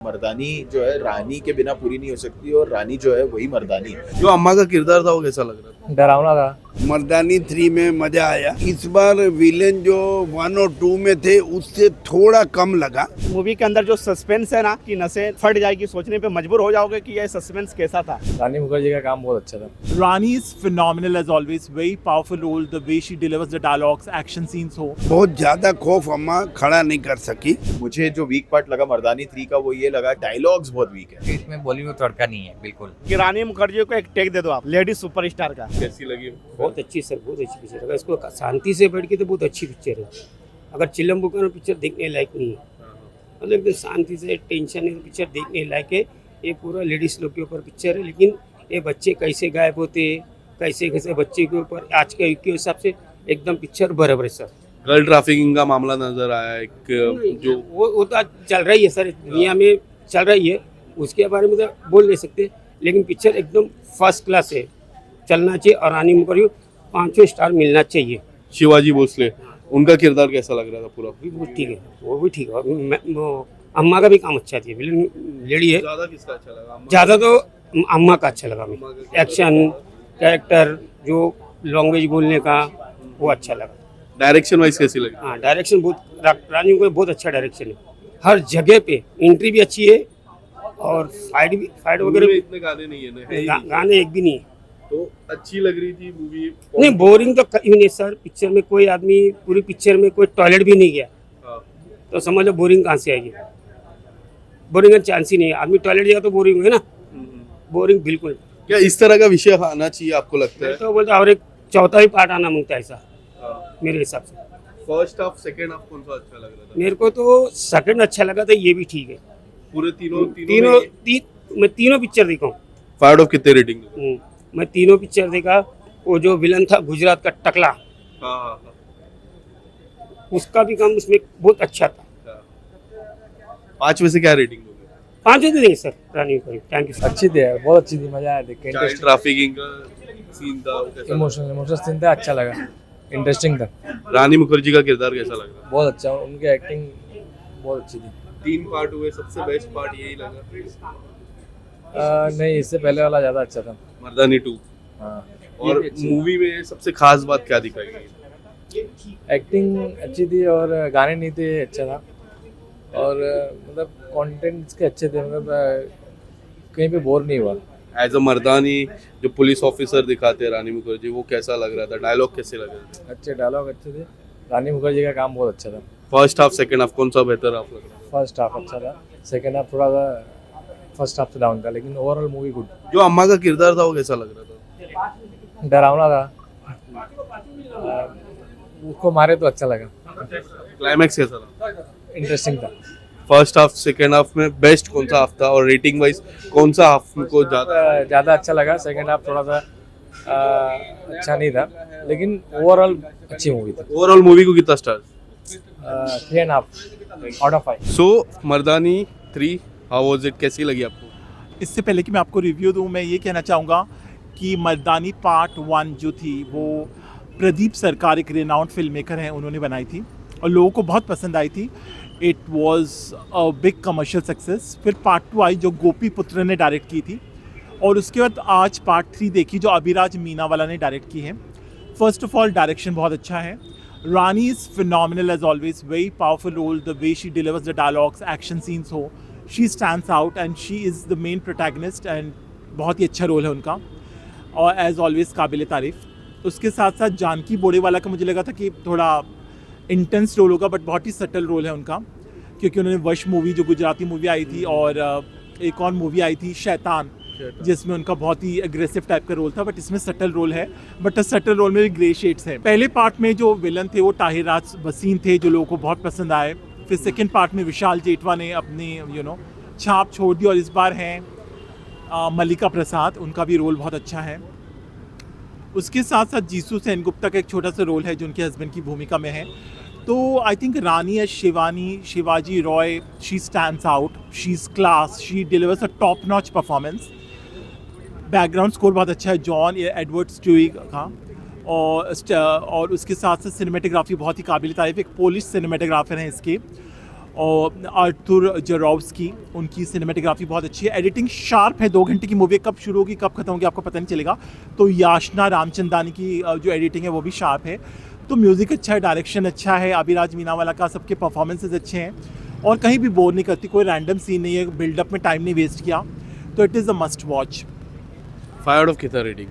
मर्दानी जो है रानी के बिना पूरी नहीं हो सकती और रानी जो है वही मर्दानी है। जो अम्मा का किरदार था वो कैसा लग रहा था? डरावना था। मर्दानी 3 में मजा आया। इस बार विलेन जो 1 और 2 में थे उससे थोड़ा कम लगा। मूवी के अंदर जो सस्पेंस है ना कि नसें फट जाएगी, सोचने पे मजबूर हो जाओगे कि ये सस्पेंस कैसा था। रानी मुखर्जी का काम बहुत अच्छा था। Rani is phenomenal as always. Very powerful role. The way she delivers the dialogues, action scenes हो. बहुत ज्यादा खौफ अम्मा खड़ा नहीं कर सकी। मुझे जो वीक पार्ट लगा मर्दानी 3 का वो ये लगा डायलॉग्स बहुत वीक है। इसमें बॉलीवुड तड़का नहीं है बिल्कुल। कि रानी मुखर्जी को एक टेक दे दो आप, लेडी सुपरस्टार का। कैसी लगी? बहुत अच्छी सर, बहुत अच्छी पिक्चर है। अगर इसको शांति से बैठ के तो बहुत अच्छी पिक्चर है। अगर चिलम बुकानो पिक्चर देखने लायक नहीं है, मतलब एकदम शांति से टेंशन है पिक्चर देखने लायक है। ये पूरा लेडीज लोग के ऊपर पिक्चर है, लेकिन ये बच्चे कैसे गायब होते, कैसे कैसे बच्चे के ऊपर आज के युग के हिसाब से एकदम पिक्चर बराबर है सर। गर्ल ट्रैफिकिंग का मामला नजर आया एक जो वो तो आज चल रही है सर, दुनिया में चल रही है, उसके बारे में तो बोल नहीं सकते, लेकिन पिक्चर एकदम फर्स्ट क्लास है, चलना चाहिए। और रानी मुखर्जी 5 स्टार मिलना चाहिए। शिवाजी भोसले उनका किरदार कैसा लग रहा था पूरा? वो ठीक है, वो भी ठीक है। वो अम्मा का भी काम अच्छा थी, लेडी है। ज्यादा किसका अच्छा लगा? ज़्यादा तो अम्मा का अच्छा लगा मुझे। एक्शन, कैरेक्टर, जो लैंग्वेज बोलने का वो अच्छा लगा। डायरेक्शन वाइज कैसी लगी? हाँ, डायरेक्शन बहुत, रानी को बहुत अच्छा डायरेक्शन है। हर जगह पे एंट्री भी अच्छी है और फाइट वगैरह भी। इतने गाने नहीं है ना? गाने एक भी नहीं है। तो अच्छी लग रही थी मूवी? नहीं, बोरिंग तो कहीं नहीं सर। पिक्चर में कोई आदमी पूरी पिक्चर में कोई टॉयलेट भी नहीं गया तो समझ लो बोरिंग कहाँ से आएगी। बोरिंग का चांस ही नहीं है। आदमी टॉयलेट गया तो बोरिंग है ना, बोरिंग बिल्कुल। क्या इस तरह का विषय आना चाहिए आपको लगता है? तो बोलता और एक चौथा भी पार्ट आना मांगता है ऐसा मेरे हिसाब से। फर्स्ट हाफ सेकंड हाफ कौन सा अच्छा लग रहा था? मेरे को तो सेकंड अच्छा लगा था, ये भी ठीक है। पूरे मैं तीनों पिक्चर देखा हूँ। 5 आउट ऑफ कितने रेटिंग? मैं तीनों पिक्चर देखा। वो जो विलन था गुजरात का टकला, हाँ, उसका भी काम उसमें बहुत अच्छा था। 5 में से क्या रेटिंग दोगे? 5 दे देंगे sir Rani Mukherjee. Thank you sir. अच्छी थी यार, बहुत अच्छी थी, मजा आया देख के। चाइल्ड ट्रैफिकिंग का सीन था, वो कैसा? इमोशनल सीन था, अच्छा लगा, इंटरेस्टिंग था। रानी मुखर्जी का किरदार कैसा लग रहा? बहुत अच्छा, उनकी एक्टिंग बहुत अच्छी थी। 3 पार्ट हुए, सबसे बेस्ट पार्ट यही लगा? नहीं, इससे पहले वाला ज़्यादा अच्छा था। मर्दानी 2। हाँ, और मूवी में सबसे खास बात क्या दिखाई गई? एक्टिंग अच्छी थी और गाने नहीं थे, अच्छा था। और मतलब कंटेंट इसके अच्छे थे, मतलब कहीं पे बोर नहीं हुआ। एज अ मर्दानी जो पुलिस ऑफिसर दिखाते हैं रानी मुखर्जी, वो कैसा लग रहा था? डायलॉग कैसे लग रहे थे? अच्छे डायलॉग अच्छे थे। रानी मुखर्जी का काम बहुत अच्छा था। फर्स्ट हाफ सेकंड हाफ कौन सा बेहतर आप लग रहा है? फर्स्ट हाफ अच्छा था, सेकेंड हाफ थोड़ा सा फर्स्ट हाफ से डाउन था, लेकिन ओवरऑल मूवी गुड। जो अम्मा का किरदार था वो कैसा लग रहा था? डरावना था। उसको मारे तो अच्छा लगा। क्लाइमैक्स कैसा था? इंटरेस्टिंग था। फर्स्ट हाफ सेकंड हाफ में बेस्ट कौन सा हाफ था और रेटिंग वाइज कौन सा हाफ को ज़्यादा अच्छा लगा? सेकेंड हाफ थोड़ा सा अच्छा नहीं था, लेकिन ओवरऑल अच्छी मूवी थी। ओवरऑल मूवी को कितना star? 3.5 out of 5। So Mardaani 3 how was it? कैसी लगी आपको? इससे पहले कि मैं आपको रिव्यू दूँ, मैं ये कहना चाहूँगा कि मर्दानी पार्ट 1 जो थी वो प्रदीप सरकार, एक रेनाउंड फिल्म मेकर हैं, उन्होंने बनाई थी और लोगों को बहुत पसंद आई थी। It was a big commercial success. फिर पार्ट 2 आई जो गोपी पुत्र ने डायरेक्ट की थी, और उसके बाद आज पार्ट 3 देखी जो अभिराज मीनावाला ने डायरेक्ट की है। फर्स्ट ऑफ ऑल डायरेक्शन बहुत अच्छा है। Rani is phenomenal as always, very powerful role. The way she delivers the dialogues, action scenes हो, she stands out and she is the main protagonist and बहुत ही अच्छा रोल है उनका और एज ऑलवेज काबिल तारीफ़। उसके साथ साथ जानकी बोडेवाला का मुझे लगा था कि थोड़ा इंटेंस रोल होगा, बट बहुत ही सटल रोल है उनका, क्योंकि उन्होंने वश मूवी जो गुजराती मूवी आई थी और एक और मूवी आई थी शैतान, जिसमें उनका बहुत ही एग्रेसिव टाइप का रोल था, बट इसमें सटल रोल है, बट सटल रोल में भी ग्रे शेड्स हैं। पहले पार्ट में जो विलन थे वो ताहिर राज वसीम थे, जो लोगों को बहुत पसंद आए। फिर सेकेंड पार्ट में विशाल जेठवा ने अपनी छाप छोड़ दी और इस बार हैं मल्लिका प्रसाद, उनका भी रोल बहुत अच्छा है। उसके साथ साथ जीसू सेनगुप्ता का एक छोटा सा रोल है जो उनके हस्बैंड की भूमिका में है। तो I think Rani as Shivaji Roy, she stands out, she is class, she delivers a top notch performance. Background score बहुत अच्छा है जॉन एडवर्ड स्ट्यूई का, और उसके साथ साथ सिनेमेटोग्राफी बहुत ही काबिल तारीफ, एक पोलिश सिनेमेटोग्राफर हैं इसके। और आर्थुर जरोव्स्की, उनकी सिनेमेटोग्राफी बहुत अच्छी है, एडिटिंग शार्प है। 2 घंटे की मूवी कब शुरू होगी कब खत्म होगी आपको पता नहीं चलेगा। तो याशना रामचंदानी की जो एडिटिंग है वो भी शार्प है। तो म्यूज़िक अच्छा है, डायरेक्शन अच्छा है, अभिराज मीनावाला का सबके परफॉर्मेंसेज अच्छे हैं और कहीं भी बोर नहीं करती, कोई रैंडम सीन नहीं है, बिल्डअप में टाइम नहीं वेस्ट किया। तो it is a must watch. 5 out of कितना रेटिंग?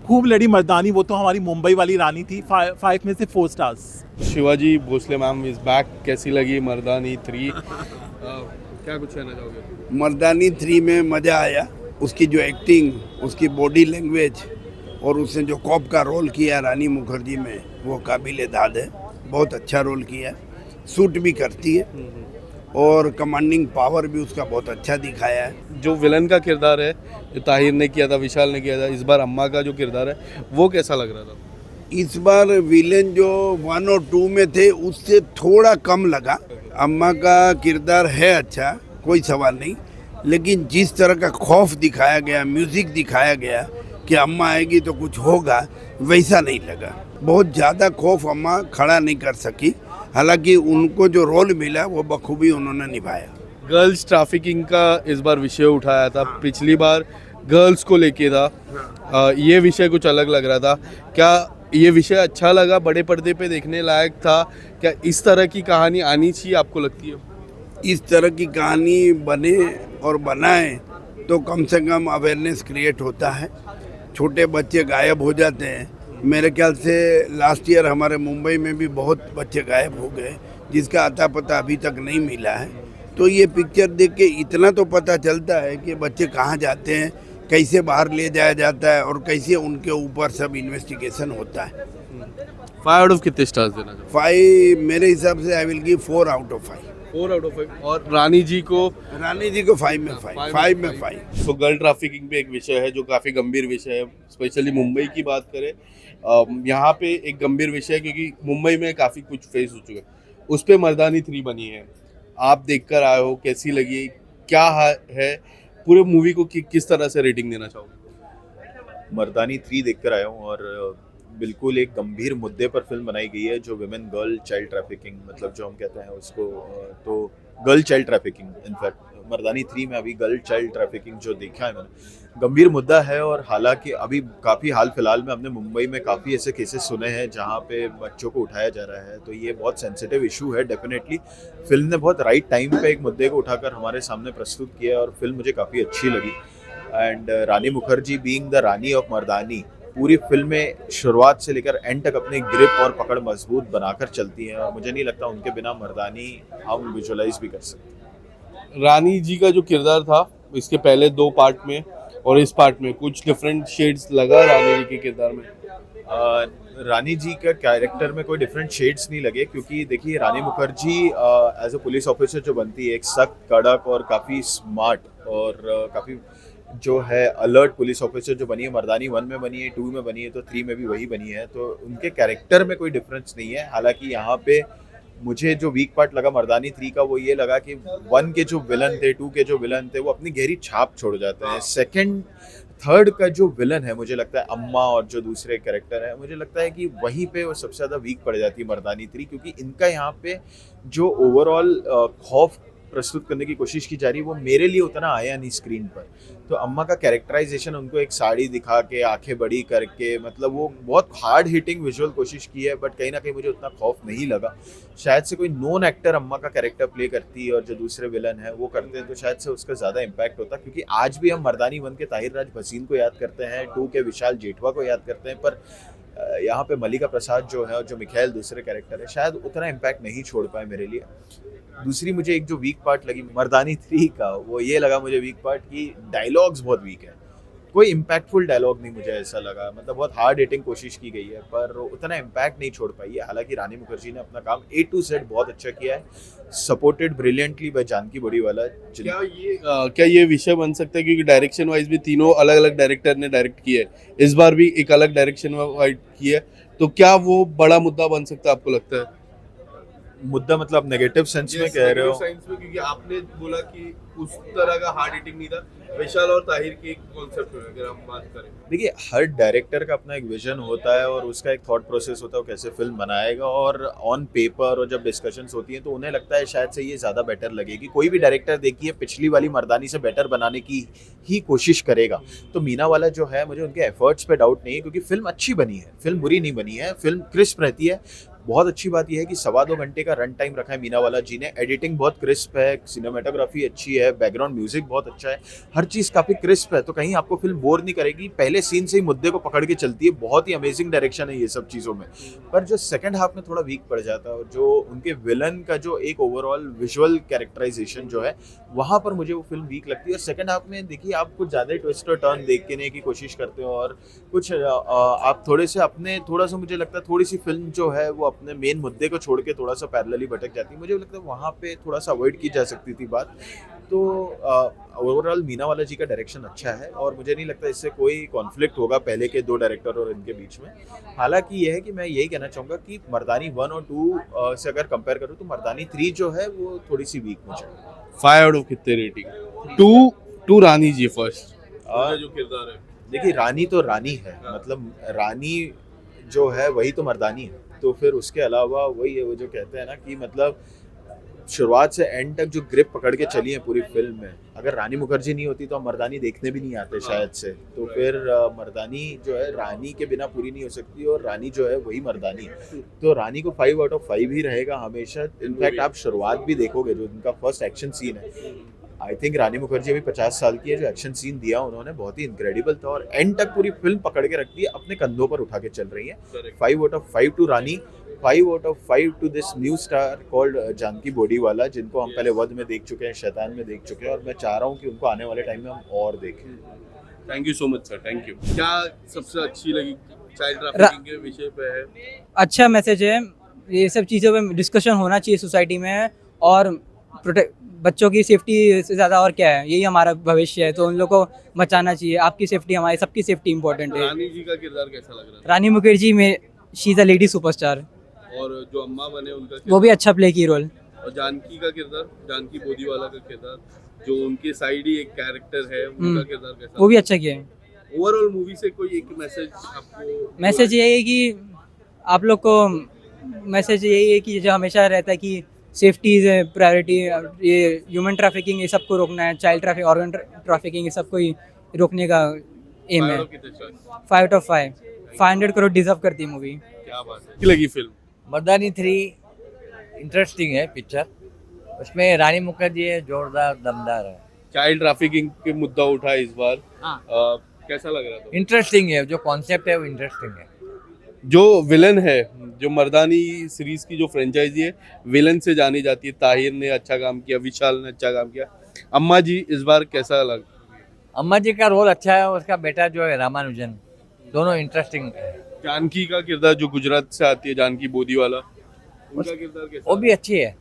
खूब लड़ी मर्दानी, वो तो हमारी मुंबई वाली रानी थी। 5 में से 4 stars. Shivaji Bhosle ma'am is back, कैसी लगी मर्दानी 3? क्या कुछ कहना चाहोगे? मर्दानी 3 में मज़ा आया। उसकी जो एक्टिंग, उसकी बॉडी लैंग्वेज और उसने जो कॉप का रोल किया रानी मुखर्जी में, वो काबिल दाद है। बहुत अच्छा रोल किया, सूट भी करती है और कमांडिंग पावर भी उसका बहुत अच्छा दिखाया है। जो विलन का किरदार है, जो ताहिर ने किया था, विशाल ने किया था, इस बार अम्मा का जो किरदार है वो कैसा लग रहा था? इस बार विलेन जो 1 और 2 में थे उससे थोड़ा कम लगा। अम्मा का किरदार है अच्छा, कोई सवाल नहीं, लेकिन जिस तरह का खौफ दिखाया गया, म्यूज़िक दिखाया गया कि अम्मा आएगी तो कुछ होगा, वैसा नहीं लगा। बहुत ज़्यादा खौफ अम्मा खड़ा नहीं कर सकी, हालांकि उनको जो रोल मिला वो बखूबी उन्होंने निभाया। गर्ल्स ट्रैफिकिंग का इस बार विषय उठाया था, पिछली बार गर्ल्स को लेके था, ये विषय कुछ अलग लग रहा था। क्या ये विषय अच्छा लगा, बड़े पर्दे पे देखने लायक था? क्या इस तरह की कहानी आनी चाहिए आपको लगती है? इस तरह की कहानी बने और बनाए तो कम से कम अवेयरनेस क्रिएट होता है। छोटे बच्चे गायब हो जाते हैं, मेरे ख्याल से लास्ट ईयर हमारे मुंबई में भी बहुत बच्चे गायब हो गए जिसका अता पता अभी तक नहीं मिला है। तो ये पिक्चर देख के इतना तो पता चलता है कि बच्चे कहाँ जाते हैं, कैसे बाहर ले जाया जाता है और कैसे उनके ऊपर सब इन्वेस्टिगेशन होता है। 5 आउट ऑफ कितने स्टार्स देना चाहोगे? 5 मेरे हिसाब से I will give 4 out of 5। 4 out of 5। और रानी जी को? 5 में 5। तो गर्ल ट्रैफिकिंग पे एक विषय है जो काफ़ी गंभीर विषय है, स्पेशली मुंबई की बात करें, यहाँ पे एक गंभीर विषय है क्योंकि मुंबई में काफ़ी कुछ फेस हो चुका है। उस पर मर्दानी 3 बनी है, आप देखकर आए हो, कैसी लगी, क्या है पूरे मूवी को किस तरह से रेटिंग देना चाहोगे? मर्दानी 3 देखकर आया हूँ और बिल्कुल एक गंभीर मुद्दे पर फिल्म बनाई गई है, जो विमेन गर्ल चाइल्ड ट्रैफिकिंग, मतलब जो हम कहते हैं उसको, तो गर्ल चाइल्ड ट्रैफिकिंग। इनफैक्ट मर्दानी 3 में अभी गर्ल चाइल्ड ट्रैफिकिंग जो देखा है मैंने, गंभीर मुद्दा है। और हालांकि अभी काफ़ी हाल फिलहाल में हमने मुंबई में काफ़ी ऐसे केसेस सुने हैं जहाँ पे बच्चों को उठाया जा रहा है, तो ये बहुत सेंसिटिव इशू है। डेफिनेटली फिल्म ने बहुत राइट टाइम पे एक मुद्दे को उठाकर हमारे सामने प्रस्तुत किया और फिल्म मुझे काफ़ी अच्छी लगी। And Rani Mukherjee being the Rani of Mardaani, पूरी फिल्म में शुरुआत से लेकर एंड तक अपनी ग्रिप और पकड़ मजबूत बनाकर चलती हैं और मुझे नहीं लगता उनके बिना मर्दानी हम विजुअलाइज भी कर सकते। रानी जी का जो किरदार था इसके पहले 2 पार्ट में और इस पार्ट में कुछ डिफरेंट शेड्स लगा रानी जी के किरदार में? रानी जी का कैरेक्टर में कोई डिफरेंट शेड्स नहीं लगे, क्योंकि देखिए Rani Mukherjee as a police officer जो बनती है, एक सख्त, कड़क और काफ़ी स्मार्ट और काफ़ी जो है अलर्ट पुलिस ऑफिसर जो बनी है, मर्दानी 1 में बनी है, 2 में बनी है, तो 3 में भी वही बनी है। तो उनके कैरेक्टर में कोई डिफरेंस नहीं है। हालांकि यहाँ पे मुझे जो वीक पार्ट लगा मर्दानी 3 का, वो ये लगा कि 1 के जो विलन थे, 2 के जो विलन थे, वो अपनी गहरी छाप छोड़ जाते हैं। सेकंड, थर्ड का जो विलन है, मुझे लगता है अम्मा और जो दूसरे कैरेक्टर है, मुझे लगता है कि वहीं पे वो सबसे ज़्यादा वीक पड़ जाती है मर्दानी 3, क्योंकि इनका यहाँ पे जो ओवरऑल खौफ प्रस्तुत करने की कोशिश की जा रही है वो मेरे लिए उतना आया नहीं स्क्रीन पर। तो अम्मा का कैरेक्टराइजेशन, उनको एक साड़ी दिखा के आंखें बड़ी करके, मतलब वो बहुत हार्ड हिटिंग विजुअल कोशिश की है, बट कहीं ना कहीं मुझे उतना खौफ नहीं लगा। शायद से कोई नोन एक्टर अम्मा का कैरेक्टर प्ले करती है और जो दूसरे विलन है वो करते हैं, तो शायद से उसका ज़्यादा इम्पैक्ट होता, क्योंकि आज भी हम मर्दानी 1 के ताहिर राज भसीन को याद करते हैं, 2 के विशाल जेठवा को याद करते हैं, पर यहाँ पे मलिका प्रसाद जो है और जो मिखाइल दूसरे कैरेक्टर है, शायद उतना इम्पैक्ट नहीं छोड़ पाए मेरे लिए। दूसरी मुझे एक जो वीक पार्ट लगी मर्दानी 3 का, वो ये लगा मुझे वीक पार्ट की डायलॉग्स बहुत वीक है, कोई इम्पैक्टफुल डायलॉग नहीं मुझे ऐसा लगा। मतलब बहुत हार्ड हिटिंग कोशिश की गई है पर उतना इम्पैक्ट नहीं छोड़ पाई है। हालांकि रानी मुखर्जी ने अपना काम A to Z बहुत अच्छा किया है, सपोर्टेड ब्रिलियंटली बाय जानकी बड़ीवाला। क्या ये विषय बन सकता है, क्योंकि डायरेक्शन वाइज भी तीनों अलग अलग डायरेक्टर ने डायरेक्ट किया है, इस बार भी एक अलग डायरेक्शन वाइज की है, तो क्या वो बड़ा मुद्दा बन सकता है आपको लगता है? मुद्दा मतलब नेगेटिव सेंस में कह रहे हो? साइंस में, क्योंकि आपने बोला कि उस तरह का हार्ड हिटिंग नहीं था विशाल और ताहिर के कॉन्सेप्ट में, अगर हम बात करें। देखिए, हर डायरेक्टर का अपना एक विजन होता है और उसका एक थॉट प्रोसेस होता है, वो कैसे फिल्म बनाएगा, और ऑन पेपर और जब डिस्कशंस होती हैं तो उन्हें लगता है शायद से ये ज़्यादा बेटर लगेगी। कोई भी डायरेक्टर देखिए पिछली वाली मर्दानी से बेटर बनाने की ही कोशिश करेगा। तो मीना वाला जो है, मुझे उनके एफर्ट्स पे डाउट नहीं है, क्योंकि फिल्म अच्छी बनी है, फिल्म बुरी नहीं बनी है, फिल्म क्रिस्प रहती है। बहुत अच्छी बात यह है कि 2.25 घंटे का रन टाइम रखा है मीना वाला जी ने। एडिटिंग बहुत क्रिस्प है, सिनेमेटोग्राफी अच्छी है, बैकग्राउंड म्यूजिक बहुत अच्छा है, हर चीज़ काफ़ी क्रिस्प है, तो कहीं आपको फिल्म बोर नहीं करेगी। पहले सीन से ही मुद्दे को पकड़ के चलती है, बहुत ही अमेजिंग डायरेक्शन है ये सब चीज़ों में। पर जो सेकंड हाफ में थोड़ा वीक पड़ जाता है, और जो उनके विलन का जो एक ओवरऑल विजुअल कैरेक्टराइजेशन जो है, वहाँ पर मुझे वो फिल्म वीक लगती है। और सेकंड हाफ में देखिए, आप कुछ ज़्यादा ही ट्विस्ट और टर्न देखने की कोशिश करते हो, और कुछ आप थोड़े से अपने, थोड़ा सा मुझे लगता है थोड़ी सी फिल्म जो है वो अपने मेन मुद्दे को छोड़ के थोड़ा सा पैरेलली भटक जाती है। मुझे लगता है वहाँ पे थोड़ा सा अवॉइड की जा सकती थी बात। तो ओवरऑल मीना वाला जी का डायरेक्शन अच्छा है, और मुझे नहीं लगता इससे कोई कॉन्फ्लिक्ट होगा पहले के 2 डायरेक्टर और इनके बीच में। हालांकि ये है कि मैं यही कहना चाहूँगा कि मर्दानी 1 और 2 से अगर कंपेयर करूँ तो मर्दानी 3 जो है वो थोड़ी सी वीक मुझे। 5 आउट ऑफ कितने रेटिंग? 2 रानी जी फर्स्ट, जो किरदार है। देखिए, रानी तो रानी है, मतलब रानी जो है वही तो मर्दानी है। तो फिर उसके अलावा वही है, वो जो कहते हैं ना कि मतलब शुरुआत से एंड तक जो ग्रिप पकड़ के चली है पूरी फिल्म में, अगर रानी मुखर्जी नहीं होती तो हम मर्दानी देखने भी नहीं आते शायद से। तो फिर मर्दानी जो है रानी के बिना पूरी नहीं हो सकती, और रानी जो है वही मर्दानी है। तो रानी को 5 आउट ऑफ 5 ही रहेगा हमेशा। इनफैक्ट आप शुरुआत भी देखोगे, जो उनका फर्स्ट एक्शन सीन है, आई थिंक रानी मुखर्जी अभी 50 साल की है, जो एक्शन सीन दिया उन्होंने बहुत ही इनक्रेडिबल था, और एंड तक पूरी फिल्म पकड़ के रखती है, अपने कंधों पर उठा के चल रही है। 5 out of 5 to Rani, 5 out of 5 to this new star called Janki Bodiwala, जिनको हम पहले वध में देख चुके हैं, शैतान में देख चुके हैं, और मैं चाह रहा हूँ कि उनको आने वाले टाइम में हम और देखें। Thank you so much sir, thank you. क्या सबसे अच्छी लगी? चाइल्ड ट्रैफिकिंग के विषय पे है, अच्छा मैसेज है। ये सब चीज़ों पे डिस्कशन होना चाहिए सोसाइटी में, और बच्चों की सेफ्टी से ज़्यादा और क्या है, यही हमारा भविष्य है, तो उन लोग को बचाना चाहिए। आपकी सेफ्टी, हमारी सबकी सेफ्टी इंपॉर्टेंट है। रानी जी का किरदार कैसा लग रहा रानी मुखर्जी में she is a lady superstar, था? और जो अम्मा बने उनका वो भी अच्छा प्ले की रोल। और जानकी का किरदार, जानकी बोदीवाला का किरदार, जो उनके साइड ही एक कैरेक्टर है, उनका किरदार कैसा? वो भी अच्छा किया है। ओवरऑल मूवी से कोई एक मैसेज आपको? मैसेज यही है कि आप लोग को, मैसेज यही है कि जो हमेशा रहता है कि सेफ्टी इज़ प्रायोरिटी, ये ह्यूमन ट्रैफिकिंग ये सबको रोकना है, चाइल्ड ट्रैफिक, ऑर्गन ट्रैफिकिंग ये सबको ही रोकने का एम है। 5 आउट ऑफ 5, 500 करोड़ डिजर्व करती है मूवी। क्या बात है, अच्छी लगी फिल्म? मर्दानी 3 इंटरेस्टिंग है पिक्चर, उसमें रानी मुखर्जी है, जोरदार दमदार है। चाइल्ड ट्रैफिकिंग के मुद्दा उठा इस बार, हाँ। कैसा लग रहा था? इंटरेस्टिंग है, जो कॉन्सेप्ट है वो इंटरेस्टिंग है। जो विलन है, जो मर्दानी सीरीज की जो फ्रेंचाइजी है, विलन से जानी जाती है। ताहिर ने अच्छा काम किया, विशाल ने अच्छा काम किया। अम्मा जी इस बार कैसा लगा? अम्मा जी का रोल अच्छा है, उसका बेटा जो है रामानुजन, दोनों इंटरेस्टिंग है। जानकी का किरदार जो गुजरात से आती है, जानकी बोदीवाला, उनका किरदार कैसा? वो भी अच्छी है।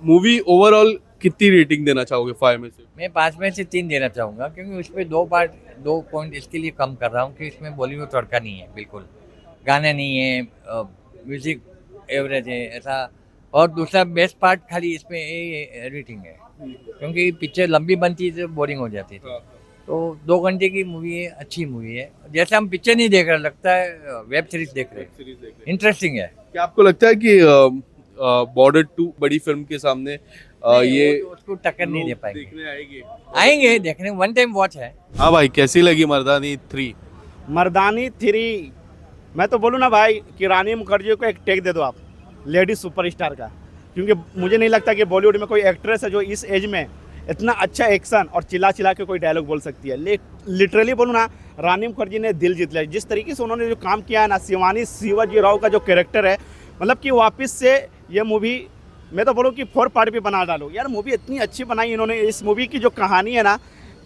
मूवी ओवरऑल कितनी रेटिंग देना चाहोगे 5 में से? मैं 5 में से 3 देना चाहूँगा, क्योंकि उसमें 2 पॉइंट इसके लिए कम कर रहा हूँ कि इसमें बॉलीवुड तड़का नहीं है, बिल्कुल गाने नहीं है, म्यूजिक एवरेज है ऐसा। और दूसरा बेस्ट पार्ट खाली इसमें एडिटिंग है, क्योंकि पिक्चर लंबी बनती है तो बोरिंग हो जाती थी। तो 2 घंटे की मूवी है, अच्छी मूवी है, जैसे हम पिक्चर नहीं देख रहे, लगता है वेब सीरीज देख रहे हैं, इंटरेस्टिंग है। क्या आपको लगता है कि बॉर्डर 2 बड़ी फिल्म के सामने ये वो तो उसको टक्कर नहीं दे पाएंगे? देखने आएंगे देखने, 1 टाइम वॉच है। हाँ भाई, कैसी लगी मर्दानी 3? मर्दानी 3, मैं तो बोलूँ ना भाई कि रानी मुखर्जी को एक टेक दे दो आप, लेडी सुपरस्टार का, क्योंकि मुझे नहीं लगता कि बॉलीवुड में कोई एक्ट्रेस है जो इस एज में इतना अच्छा एक्शन और चिल्ला चिल्ला के कोई डायलॉग बोल सकती है। लिटरली बोलूँ ना, रानी मुखर्जी ने दिल जीत लिया। जिस तरीके से उन्होंने जो काम किया है ना, शिवानी शिवाजी राव का जो कैरेक्टर है, मतलब कि वापस से ये मूवी, मैं तो बोलूँ कि 4 पार्ट भी बना डालो यार। मूवी इतनी अच्छी बनाई इन्होंने। इस मूवी की जो कहानी है ना,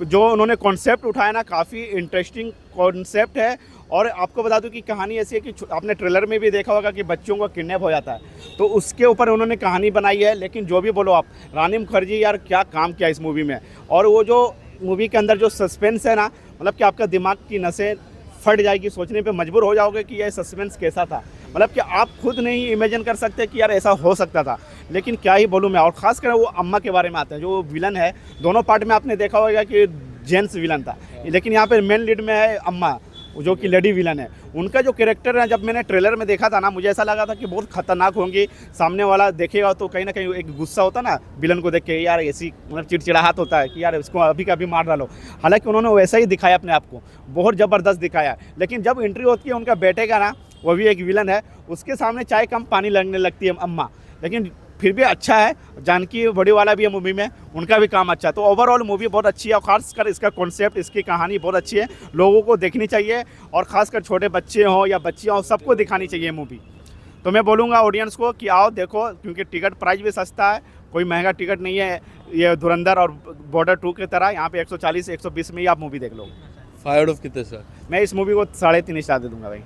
जो उन्होंने कॉन्सेप्ट उठाया ना, काफ़ी इंटरेस्टिंग कॉन्सेप्ट है। और आपको बता दूं कि कहानी ऐसी है कि आपने ट्रेलर में भी देखा होगा कि बच्चों को किडनैप हो जाता है, तो उसके ऊपर उन्होंने कहानी बनाई है। लेकिन जो भी बोलो आप, रानी मुखर्जी यार क्या काम किया इस मूवी में। और वो जो मूवी के अंदर जो सस्पेंस है ना, मतलब कि आपका दिमाग की नसें फट जाएगी, सोचने पे मजबूर हो जाओगे कि यह सस्पेंस कैसा था। मतलब कि आप खुद नहीं इमेजिन कर सकते कि यार ऐसा हो सकता था। लेकिन क्या ही बोलूँ मैं। और खासकर वो अम्मा के बारे में आते हैं, जो विलन है। दोनों पार्ट में आपने देखा होगा कि जेंट्स विलन था, लेकिन यहाँ पे मेन लीड में है अम्मा, जो कि लेडी विलन है। उनका जो कैरेक्टर है, जब मैंने ट्रेलर में देखा था ना, मुझे ऐसा लगा था कि बहुत खतरनाक होंगी। सामने वाला देखेगा तो कहीं ना कहीं एक गुस्सा होता ना विलन को देख के, यार ऐसी मतलब चिड़चिड़ाहट होता है कि यार इसको अभी का अभी मार डालो। हालांकि उन्होंने वैसा ही दिखाया अपने आप को, बहुत ज़बरदस्त दिखाया। लेकिन जब एंट्री होती है उनका बेटे का ना, वो भी एक विलन है, उसके सामने चाय कम पानी लगने लगती है अम्मा। लेकिन फिर भी अच्छा है। जानकी बड़ी वाला भी है मूवी में, उनका भी काम अच्छा है। तो ओवरऑल मूवी बहुत अच्छी है, और खासकर इसका कॉन्सेप्ट, इसकी कहानी बहुत अच्छी है, लोगों को देखनी चाहिए। और खासकर छोटे बच्चे हों या बच्चियाँ हों, सबको दिखानी चाहिए मूवी। तो मैं बोलूँगा ऑडियंस को कि आओ देखो, क्योंकि टिकट प्राइस भी सस्ता है, कोई महंगा टिकट नहीं है। ये धुरंधर और बॉर्डर 2 की तरह यहाँ पे 140-120 में ही आप मूवी देख लो। 5 आउट ऑफ कितने सर? मैं इस मूवी को 3.5 स्टार दे दूँगा भाई।